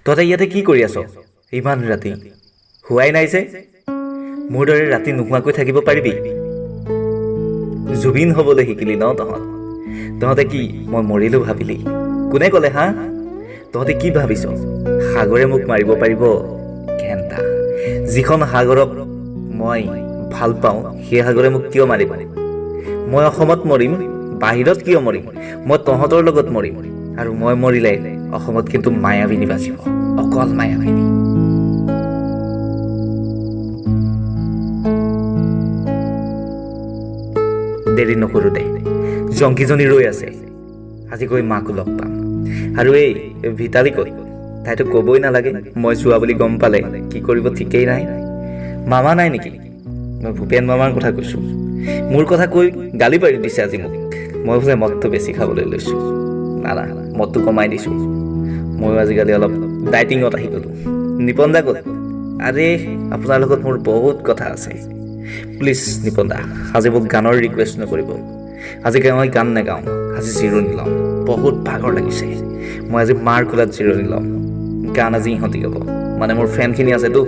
তহঁতে ইয়াতে কি কৰি আছ ইমান ৰাতি শুৱাই নাই যে মোৰ দৰে ৰাতি নোহোৱাকৈ থাকিব পাৰিবি জুবিন হ'বলৈ শিকিলি ন তহঁতে কি মই মৰিলো ভাবিলি কোনে ক'লে হা তহঁতে কি ভাবিছ সাগৰে মোক মাৰিব পাৰিব ঘেন্টা যিখন সাগৰক মই ভাল পাওঁ সেই সাগৰে মোক কিয় মাৰিব মই অসমত মৰিম বাহিৰত কিয় মৰিম মই তহঁতৰ লগত মৰিম আৰু মই মৰিলে অসমত কিন্তু মায়াবিনী বাজিব অকল মায়াবিনী দেৰি নকৰো দে জংকীজনী ৰৈ আছে আজি গৈ মাকো লগ পাম আৰু এই ভিতালী ক'ত তাইতো ক'বই নালাগে মই যোৱা বুলি গম পালে কি কৰিব ঠিকেই নাই মামা নাই নেকি মই ভূপেন মামাৰ কথা কৈছোঁ মোৰ কথা কৈ গালি পাৰি দিছে আজি মোক মই বোলে মদটো বেছি খাবলৈ লৈছোঁ না মদটো কমাই দিছোঁ ময়ো আজিকালি অলপ ডাইটিঙত আহি গ'লোঁ নিপন দা ক'ত আৰে আপোনাৰ লগত মোৰ বহুত কথা আছে প্লিজ নিপন দা আজি মোক গানৰ ৰিকুৱেষ্ট নকৰিব আজি মই গান নাগাওঁ আজি জিৰণি ল'ম বহুত ভাগৰ লাগিছে মই আজি মাৰ কোলাত জিৰণি ল'ম গান আজি ইহঁতি গাব মানে মোৰ ফেনখিনি আছেতো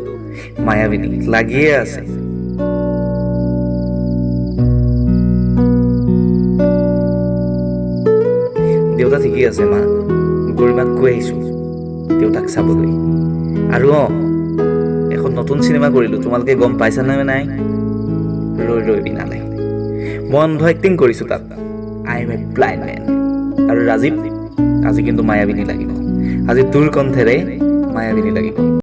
মায়াবিনী লাগিয়ে আছে দেউতা ঠিকেই আছে মা গৰিমাক কৈ আহিছোঁ দেউতাক চাবলৈ আৰু এখন নতুন চিনেমা কৰিলোঁ তোমালোকে গম পাইছানে নাই ৰৈ বিনালে মই অন্ধ এক্টিং কৰিছোঁ তাত I am a blind man আৰু ৰাজীৱ আজি কিন্তু মায়াবিনী লাগিব আজি তোৰ কণ্ঠেৰে মায়াবিনী লাগিব